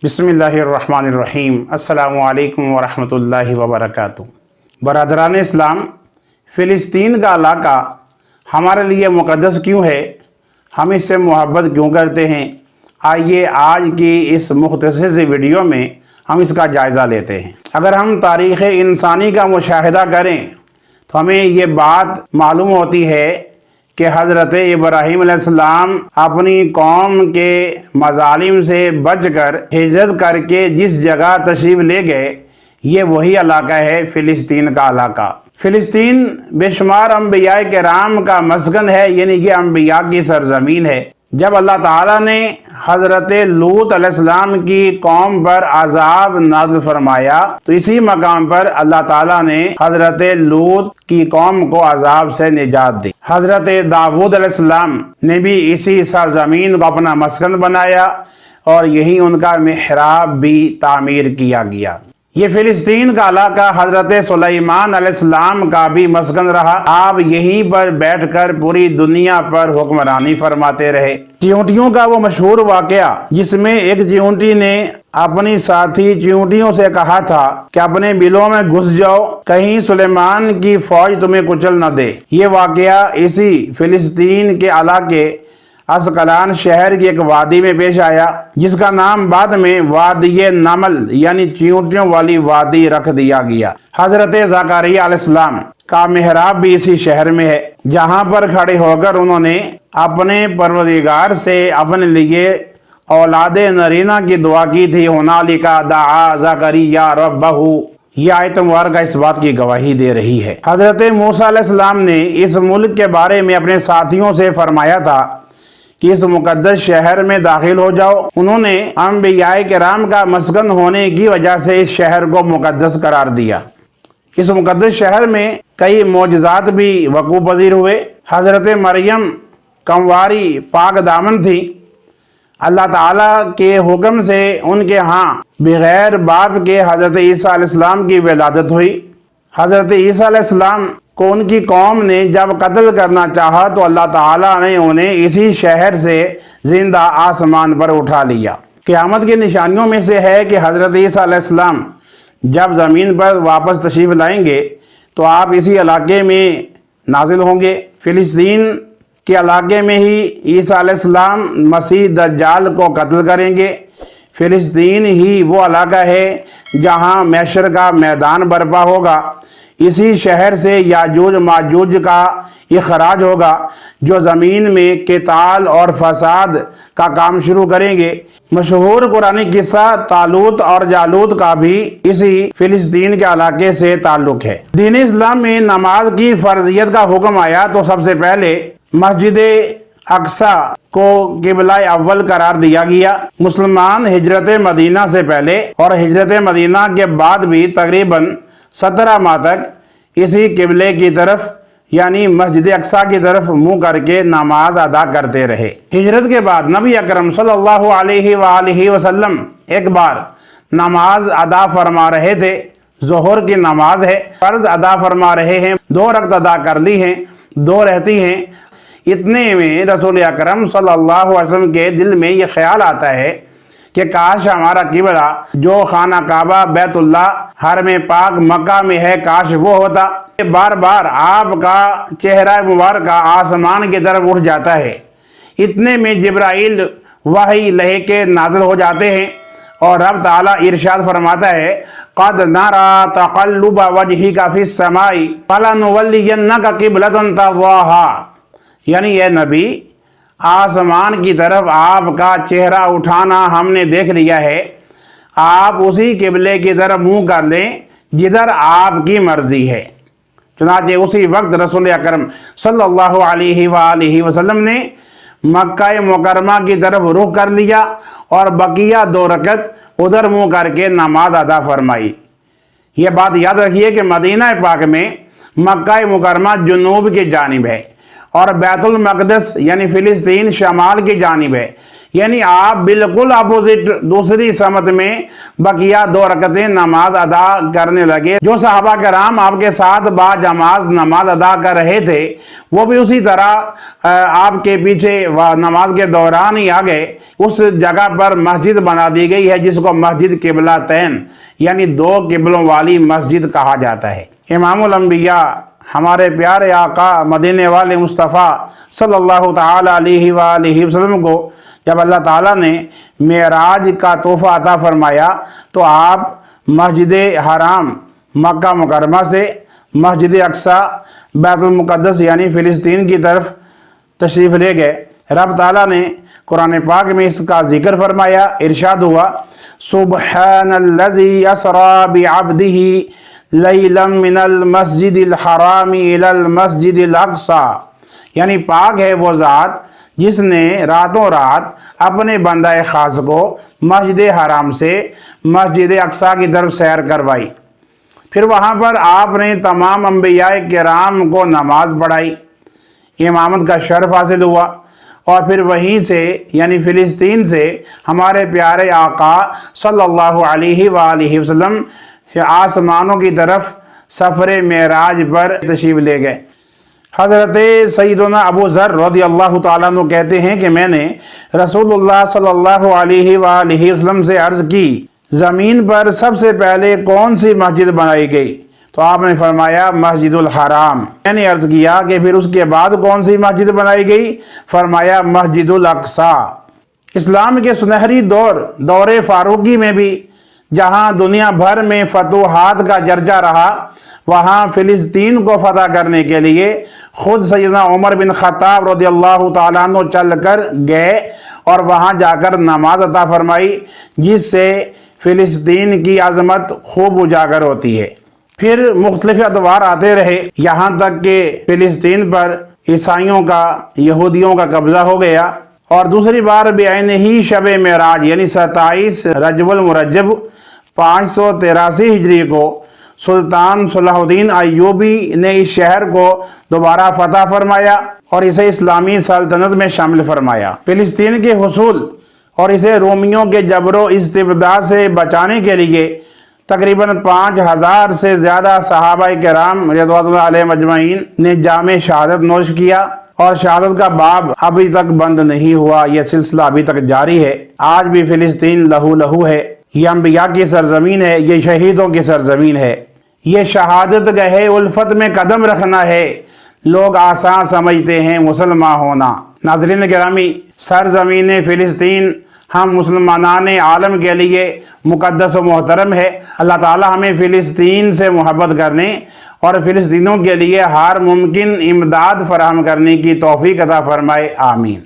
بسم اللہ الرحمن الرحیم۔ السلام-علیکم ورحمۃ اللہ وبرکاتہ۔ برادران اسلام، فلسطین کا علاقہ ہمارے لیے مقدس کیوں ہے؟ ہم اس سے محبت کیوں کرتے ہیں؟ آئیے آج کی اس مختصر سی ویڈیو میں ہم اس کا جائزہ لیتے ہیں۔ اگر ہم تاریخ انسانی کا مشاہدہ کریں تو ہمیں یہ بات معلوم ہوتی ہے کہ حضرت ابراہیم علیہ السلام اپنی قوم کے مظالم سے بچ کر ہجرت کر کے جس جگہ تشریف لے گئے، یہ وہی علاقہ ہے فلسطین کا علاقہ۔ فلسطین بے شمار انبیاء کرام کا مسکن ہے، یعنی کہ انبیاء کی سرزمین ہے۔ جب اللہ تعالیٰ نے حضرت لوط علیہ السلام کی قوم پر عذاب نازل فرمایا تو اسی مقام پر اللہ تعالیٰ نے حضرت لوط کی قوم کو عذاب سے نجات دی۔ حضرت داؤد علیہ السلام نے بھی اسی سرزمین کو اپنا مسکن بنایا اور یہی ان کا محراب بھی تعمیر کیا گیا۔ یہ فلسطین کا علاقہ حضرت سلیمان علیہ السلام کا بھی مسکن رہا۔ آپ یہیں پر بیٹھ کر پوری دنیا پر حکمرانی فرماتے رہے۔ چیونٹیوں کا وہ مشہور واقعہ جس میں ایک چیونٹی نے اپنی ساتھی چیونٹیوں سے کہا تھا کہ اپنے بلوں میں گھس جاؤ، کہیں سلیمان کی فوج تمہیں کچل نہ دے، یہ واقعہ اسی فلسطین کے علاقے اسقلان شہر کی ایک وادی میں پیش آیا، جس کا نام بعد میں وادی نمل یعنی چیونٹیوں والی وادی رکھ دیا گیا۔ حضرت زکریا علیہ السلام کا محراب بھی اسی شہر میں ہے، جہاں پر کھڑے ہو کر انہوں نے اپنے پروردگار سے اپنے لیے اولاد نرینہ کی دعا کی تھی۔ ہنالک دعا زکریا ربہ، یہ آیت مبارکہ اس بات کی گواہی دے رہی ہے۔ حضرت موسیٰ علیہ السلام نے اس ملک کے بارے میں اپنے ساتھیوں سے فرمایا تھا کہ اس مقدس شہر میں داخل ہو جاؤ۔ انہوں نے انبیاء کرام کا مسکن ہونے کی وجہ سے اس شہر کو مقدس قرار دیا۔ اس مقدس شہر میں کئی معجزات بھی وقوع پذیر ہوئے۔ حضرت مریم کنواری پاک دامن تھی، اللہ تعالیٰ کے حکم سے ان کے ہاں بغیر باپ کے حضرت عیسیٰ علیہ السلام کی ولادت ہوئی۔ حضرت عیسیٰ علیہ السلام کو ان کی قوم نے جب قتل کرنا چاہا تو اللہ تعالیٰ نے انہیں اسی شہر سے زندہ آسمان پر اٹھا لیا۔ قیامت کی نشانیوں میں سے ہے کہ حضرت عیسیٰ علیہ السلام جب زمین پر واپس تشریف لائیں گے تو آپ اسی علاقے میں نازل ہوں گے۔ فلسطین کے علاقے میں ہی عیسیٰ علیہ السلام مسیح دجال کو قتل کریں گے۔ فلسطین ہی وہ علاقہ ہے جہاں محشر کا میدان برپا ہوگا۔ اسی شہر سے یاجوج ماجوج کا اخراج ہوگا جو زمین میں قتال اور فساد کا کام شروع کریں گے۔ مشہور قرآنی قصہ طالوت اور جالوت کا بھی اسی فلسطین کے علاقے سے تعلق ہے۔ دین اسلام میں نماز کی فرضیت کا حکم آیا تو سب سے پہلے مسجد اقصا کو قبلہ اول قرار دیا گیا۔ مسلمان ہجرت مدینہ سے پہلے اور ہجرت مدینہ کے بعد بھی تقریباً 17 ماہ تک اسی قبلے کی طرف یعنی مسجد اقصا کی طرف منہ کر کے نماز ادا کرتے رہے۔ ہجرت کے بعد نبی اکرم صلی اللہ علیہ وآلہ وسلم ایک بار نماز ادا فرما رہے تھے۔ ظہر کی نماز ہے، فرض ادا فرما رہے ہیں، 2 رکعت ادا کر لی ہیں، 2 رہتی ہیں۔ اتنے میں رسول اکرم صلی اللہ علیہ وسلم کے دل میں یہ خیال آتا ہے کہ کاش ہمارا قبلہ جو خانہ کعبہ بیت اللہ حرم پاک مکہ میں ہے، کاش وہ ہوتا۔ بار بار آپ کا چہرہ مبارکہ آسمان کی طرف اٹھ جاتا ہے۔ اتنے میں جبرائیل وحی لے کے نازل ہو جاتے ہیں اور رب تعالیٰ ارشاد فرماتا ہے قَدْ نَرَى تَقَلُّبَ وَجْهِكَ فِي السَّمَاءِ فَلَنُوَلِّيَنَّكَ قِبْلَةً تَرْضَاهَا، یعنی اے نبی، آسمان کی طرف آپ کا چہرہ اٹھانا ہم نے دیکھ لیا ہے، آپ اسی قبلے کی طرف منہ کر لیں جدھر آپ کی مرضی ہے۔ چنانچہ اسی وقت رسول اکرم صلی اللہ علیہ وآلہ وسلم نے مکہ مکرمہ کی طرف رخ کر لیا اور بقیہ 2 رکعت ادھر منہ کر کے نماز ادا فرمائی۔ یہ بات یاد رکھیے کہ مدینہ پاک میں مکہ مکرمہ جنوب کی جانب ہے اور بیت المقدس یعنی فلسطین شمال کی جانب ہے، یعنی آپ بالکل اپوزٹ دوسری سمت میں بقیہ 2 رکعتیں نماز ادا کرنے لگے۔ جو صحابہ کرام آپ کے ساتھ با جماعت نماز ادا کر رہے تھے وہ بھی اسی طرح آپ کے پیچھے نماز کے دوران ہی آگے اس جگہ پر مسجد بنا دی گئی ہے جس کو مسجد قبلتین یعنی 2 قبلوں والی مسجد کہا جاتا ہے۔ امام الانبیاء ہمارے پیارے آقا مدینے والے مصطفیٰ صلی اللہ تعالی علیہ وآلہ وسلم کو جب اللہ تعالیٰ نے معراج کا تحفہ عطا فرمایا تو آپ مسجد حرام مکہ مکرمہ سے مسجد اقصی بیت المقدس یعنی فلسطین کی طرف تشریف لے گئے۔ رب تعالیٰ نے قرآن پاک میں اس کا ذکر فرمایا، ارشاد ہوا سبحان الذی اسری بعبدہ لیلا من المسجد الحرام الی المسجد الاقصی، یعنی پاک ہے وہ ذات جس نے راتوں رات اپنے بندہ خاص کو مسجد حرام سے مسجد اقصی کی طرف سیر کروائی۔ پھر وہاں پر آپ نے تمام انبیاء کرام کو نماز پڑھائی، امامت کا شرف حاصل ہوا، اور پھر وہیں سے یعنی فلسطین سے ہمارے پیارے آقا صلی اللہ علیہ وآلہ وسلم آسمانوں کی طرف سفر معراج پر تشریف لے گئے۔ حضرت سیدنا ابو ذر رضی اللہ تعالیٰ عنہ کہتے ہیں کہ میں نے رسول اللہ صلی اللہ علیہ وآلہ وسلم سے عرض کی زمین پر سب سے پہلے کون سی مسجد بنائی گئی؟ تو آپ نے فرمایا مسجد الحرام۔ میں نے عرض کیا کہ پھر اس کے بعد کون سی مسجد بنائی گئی؟ فرمایا مسجد الاقصی۔ اسلام کے سنہری دور فاروقی میں بھی جہاں دنیا بھر میں فتوحات کا درجہ رہا، وہاں فلسطین کو فتح کرنے کے لیے خود سیدنا عمر بن خطاب رضی اللہ تعالیٰ عنہ چل کر گئے اور وہاں جا کر نماز عطا فرمائی، جس سے فلسطین کی عظمت خوب اجاگر ہوتی ہے۔ پھر مختلف ادوار آتے رہے یہاں تک کہ فلسطین پر عیسائیوں کا یہودیوں کا قبضہ ہو گیا، اور دوسری بار بعین ہی شب معراج یعنی 27 رجب المرجب 583 ہجری کو سلطان صلاح الدین ایوبی نے اس شہر کو دوبارہ فتح فرمایا اور اسے اسلامی سلطنت میں شامل فرمایا۔ فلسطین کے حصول اور اسے رومیوں کے جبر و استبداد سے بچانے کے لیے تقریباً 5000 سے زیادہ صحابہ کرام رضوان اللہ علیہم اجمعین نے جام شہادت نوش کیا، اور شہادت کا باب ابھی تک بند نہیں ہوا، یہ سلسلہ ابھی تک جاری ہے۔ آج بھی فلسطین لہو لہو ہے، یہ انبیاء کی سرزمین ہے، یہ شہیدوں کی سرزمین ہے، یہ شہادت گہے الفت میں قدم رکھنا ہے، لوگ آسان سمجھتے ہیں مسلمان ہونا۔ ناظرین گرامی، سرزمین فلسطین ہم مسلمانان عالم کے لیے مقدس و محترم ہے۔ اللہ تعالی ہمیں فلسطین سے محبت کرنے اور فلسطینیوں کے لیے ہر ممکن امداد فراہم کرنے کی توفیق عطا فرمائے، آمین۔